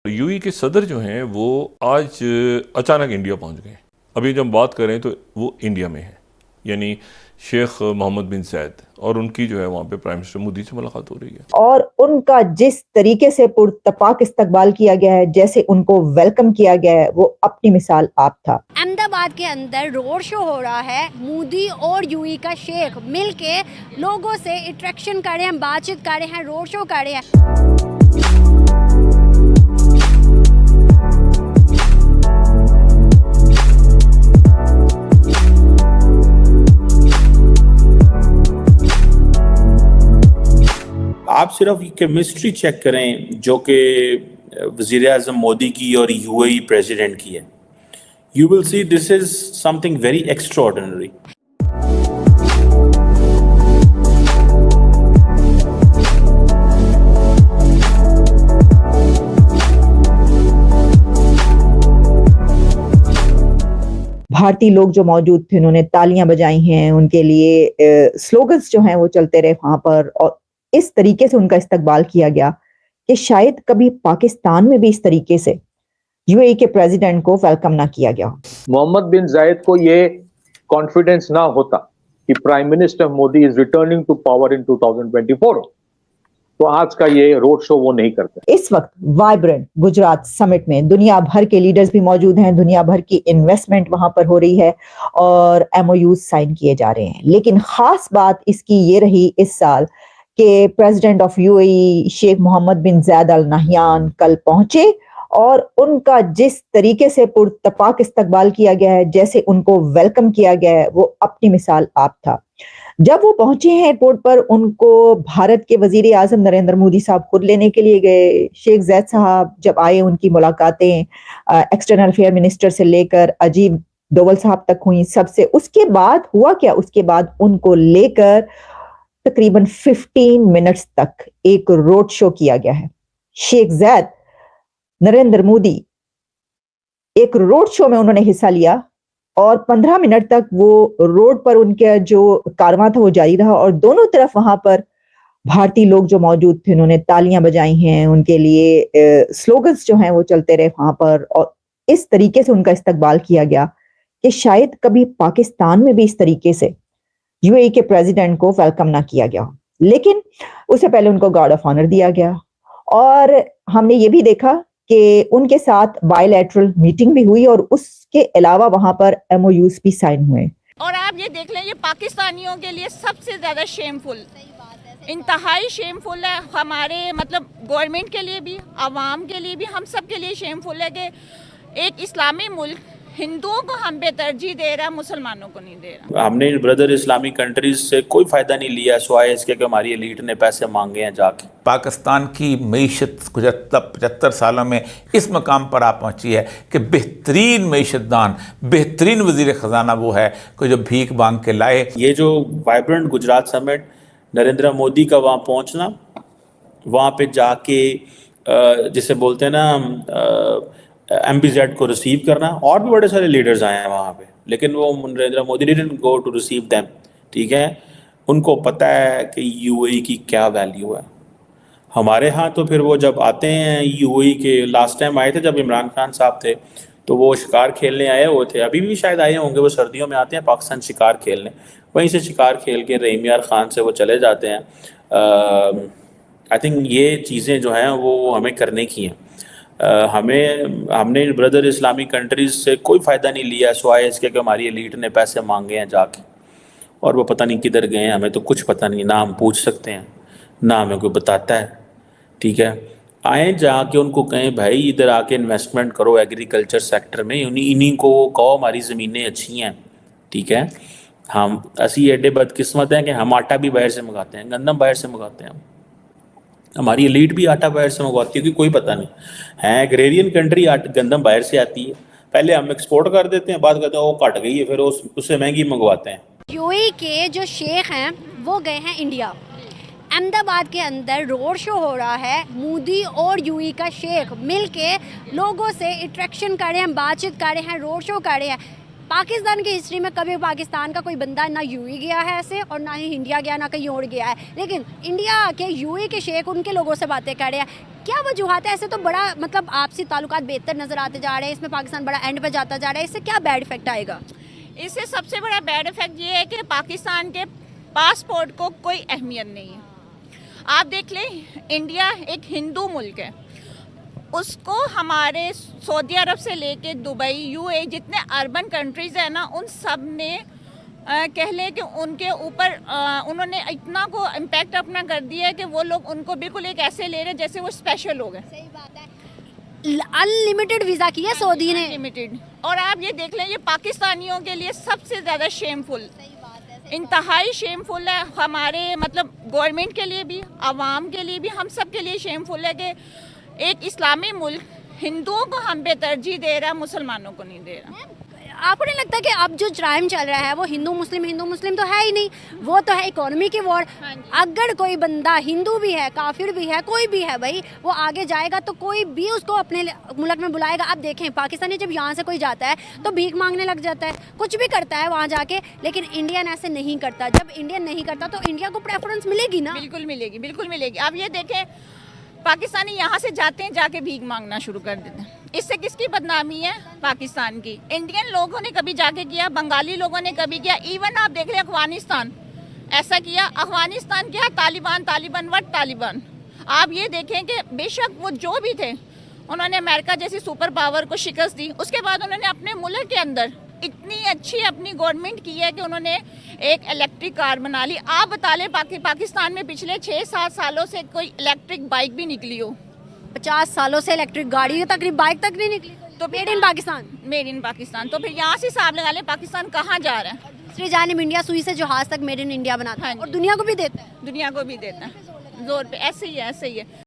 UAE के सदर जो हैं वो आज अचानक इंडिया पहुंच गए। अभी जब बात करें तो वो इंडिया में है, यानी शेख मोहम्मद बिन जायद, और उनकी जो है वहाँ पे प्राइम मिनिस्टर मोदी से मुलाकात हो रही है। और उनका जिस तरीके से पुरतपाक इस्तकबाल किया गया है, जैसे उनको वेलकम किया गया है, वो अपनी मिसाल आप था। अहमदाबाद के अंदर रोड शो हो रहा है। मोदी और यूएई का शेख मिलके लोगों से इंटरेक्शन कर रहे हैं, बातचीत कर रहे हैं, रोड शो कर रहे हैं। आप सिर्फ केमिस्ट्री चेक करें जो कि वज़ीर-ए-आज़म मोदी की और यूएई प्रेसिडेंट की है, you will see this is something very extraordinary. भारतीय लोग जो मौजूद थे उन्होंने तालियां बजाई हैं, उनके लिए स्लोगन्स जो हैं वो चलते रहे वहां पर, और इस तरीके से उनका इस्तकबाल किया गया कि शायद कभी पाकिस्तान में भी इस तरीके से यूएई के प्रेसिडेंट को वेलकम ना किया गया। मोहम्मद बिन जायद को ये कॉन्फिडेंस ना होता कि prime minister Modi is returning to power in 2024, तो आज का ये रोड शो वो नहीं करते। इस वक्त वाइब्रेंट गुजरात समिट में दुनिया भर के लीडर्स भी मौजूद हैं, दुनिया भर की इन्वेस्टमेंट वहां पर हो रही है और एमओयू साइन किए जा रहे हैं। लेकिन खास बात इसकी ये रही इस साल कि president of UAE Sheikh Mohammed bin Zayed Al Nahyan कल पहुंचे और उनका जिस तरीके से पुरतपाक इस्तकबाल किया गया है, जैसे उनको वेलकम किया गया है, वो अपनी मिसाल आप था। जब वो पहुंचे हैं एयरपोर्ट पर, उनको भारत के वजीर आजम नरेंद्र मोदी साहब खुद लेने के लिए गए। शेख जायद साहब जब आए, उनकी मुलाकातें एक्सटर्नल अफेयर मिनिस्टर से लेकर अजीब डोवल साहब तक हुई सबसे। उसके बाद हुआ क्या, उसके बाद उनको लेकर तकरीबन 15 मिनट्स तक एक रोड शो किया गया है। शेख जायद, नरेंद्र मोदी, एक रोड शो में उन्होंने हिस्सा लिया और 15 मिनट तक वो रोड पर उनका जो कारवां था वो जारी रहा, और दोनों तरफ वहां पर भारतीय लोग जो मौजूद थे उन्होंने तालियां बजाई हैं, उनके लिए स्लोगन्स जो हैं वो चलते रहे वहां पर, और इस तरीके से उनका इस्तकबाल किया गया कि शायद कभी पाकिस्तान में भी इस तरीके से यूएई के प्रेसिडेंट को वेलकम ना किया गया। लेकिन उससे पहले उनको गार्ड ऑफ ऑनर दिया गया, और हमने ये भी देखा कि उनके साथ बायलैटरल मीटिंग भी हुई और उसके अलावा वहां पर एमओयूज भी साइन हुए। और आप ये देख लें, ये पाकिस्तानियों के लिए सबसे ज्यादा शेमफुल, इंतहाई शेमफुल है। हमारे मतलब गवर्नमेंट के लिए भी, आवाम के लिए भी, हम सब के लिए शेमफुल है कि एक इस्लामी मुल्क हिंदुओं को हम पे तरजीह दे रहा है, मुसलमानों को नहीं दे रहा। हमने ब्रदर इस्लामिक कंट्रीज से कोई फ़ायदा नहीं लिया सिवाय इसके कि हमारी एलीट ने पैसे मांगे हैं जाके। पाकिस्तान की मईशत 75 सालों में इस मकाम पर आ पहुंची है कि बेहतरीन मईशतदान, बेहतरीन वज़ीर ख़जाना वो है कि जो भीख मांग के लाए। ये जो वाइब्रेंट गुजरात समिट, नरेंद्र मोदी का वहाँ पहुँचना, वहाँ पे जाके जिसे बोलते हैं ना MBZ को रिसीव करना, और भी बड़े सारे लीडर्स आए हैं वहाँ पे, लेकिन वो Narendra Modi didn't go to receive them. ठीक है, उनको पता है कि यूएई की क्या वैल्यू है। हमारे यहाँ तो फिर वो जब आते हैं यूएई के, लास्ट टाइम आए थे जब इमरान खान साहब थे, तो वो शिकार खेलने आए हुए थे, अभी भी शायद आए होंगे, वो सर्दियों में आते हैं पाकिस्तान शिकार खेलने, वहीं से शिकार खेल के रहीम यार खान से वो चले जाते हैं। आई थिंक ये चीज़ें जो हैं वो हमें करने की हैं। हमने ब्रदर इस्लामिक कंट्रीज से कोई फ़ायदा नहीं लिया सिवाय इसके कि हमारी एलीट ने पैसे मांगे हैं जाके, और वो पता नहीं किधर गए हैं, हमें तो कुछ पता नहीं, ना हम पूछ सकते हैं ना हमें कोई बताता है। ठीक है, आए जाके उनको कहें भाई इधर आके इन्वेस्टमेंट करो एग्रीकल्चर सेक्टर में, इन्हीं को कहो हमारी ज़मीनें अच्छी हैं। ठीक है, हम ऐसी एडे बदकिस्मत हैं कि हम आटा भी बाहर से मंगाते हैं, गंदम बाहर से मंगाते हैं, हमारी एलीट भी आटा बाहर से मंगवाती है कि कोई पता नहीं है। एग्रेरियन कंट्री गंदम बाहर से आती है, पहले हम एक्सपोर्ट कर देते हैं, बाद कहते हैं वो कट गई है, फिर उससे महंगी मंगवाते हैं। यूएई के जो शेख हैं वो गए हैं इंडिया। अहमदाबाद के अंदर रोड शो हो रहा है। मोदी और यूएई का शेख मिलके लोगों से इंटरेक्शन कर रहे हैं, बातचीत कर रहे हैं, रोड शो कर रहे हैं। पाकिस्तान की हिस्ट्री में कभी पाकिस्तान का कोई बंदा ना यूएई गया है ऐसे, और ना ही इंडिया गया, ना कहीं और गया है, लेकिन इंडिया के यूएई के शेख उनके लोगों से बातें कर रहे हैं। क्या वजूहत है? ऐसे तो बड़ा मतलब आपसी ताल्लुकात बेहतर नज़र आते जा रहे हैं, इसमें पाकिस्तान बड़ा एंड पे जाता जा रहा है, इससे क्या बैड इफेक्ट आएगा? इससे सबसे बड़ा बैड इफेक्ट ये है कि पाकिस्तान के पासपोर्ट को कोई अहमियत नहीं है। आप देख लें, इंडिया एक हिंदू मुल्क है, उसको हमारे सऊदी अरब से लेके दुबई, यूएई जितने अर्बन कंट्रीज है ना, उन सब ने कह ले कि उनके ऊपर उन्होंने इतना को इम्पैक्ट अपना कर दिया है कि वो लोग उनको बिल्कुल एक ऐसे ले रहे हैं जैसे वो स्पेशल लोग हैं। सही बात है। अनलिमिटेड वीज़ा किया सऊदी ने, लिमिटेड। और आप ये देख लें, ये पाकिस्तानियों के लिए सबसे ज़्यादा शेमफुल, इंतहाई शेमफुल है। हमारे मतलब गवर्नमेंट के लिए भी, आवाम के लिए भी, हम सब के लिए शेमफुल है कि एक इस्लामी मुल्क हिंदुओं को हम पे तरजीह दे रहा है, मुसलमानों को नहीं दे रहा। आपको नहीं लगता कि अब जो टाइम चल रहा है वो हिंदू मुस्लिम तो है ही नहीं, वो तो है इकोनॉमी की वॉर। अगर कोई बंदा हिंदू भी है, काफिर भी है, कोई भी है भाई, वो आगे जाएगा तो कोई भी उसको अपने मुल्क में बुलाएगा। आप देखें, पाकिस्तानी जब यहाँ से कोई जाता है तो भीख मांगने लग जाता है, कुछ भी करता है वहाँ जाके, लेकिन इंडियन ऐसे नहीं करता। जब इंडियन नहीं करता तो इंडिया को प्रेफरेंस मिलेगी ना? बिल्कुल मिलेगी, बिल्कुल मिलेगी। आप ये देखें, पाकिस्तानी यहाँ से जाते हैं, जाके भीख मांगना शुरू कर देते हैं। इससे किसकी बदनामी है? पाकिस्तान की। इंडियन लोगों ने कभी जाके किया, बंगाली लोगों ने कभी किया, इवन आप देख लें अफगानिस्तान ऐसा किया। अफगानिस्तान क्या, तालिबान वट तालिबान। आप ये देखें कि बेशक वो जो भी थे, उन्होंने अमेरिका जैसी सुपर पावर को शिकस्त दी, उसके बाद उन्होंने अपने मुल्क के अंदर इतनी अच्छी अपनी गवर्नमेंट की है कि उन्होंने एक इलेक्ट्रिक कार बना ली। आप बता लें, पाकिस्तान में पिछले 6-7 सालों से कोई इलेक्ट्रिक बाइक भी निकली हो? 50 सालों से इलेक्ट्रिक गाड़ी तक, बाइक तक नहीं निकली। तो made in Pakistan, made in Pakistan. तो फिर यहाँ से हिसाब लगा लें, पाकिस्तान कहाँ जा रहा है? दूसरी जानिब इंडिया सुई से जहाज तक मेड इन इंडिया बनाता है और दुनिया को भी देता है। दुनिया को भी देता है जोर पे। ऐसे ही है, ऐसे ही है।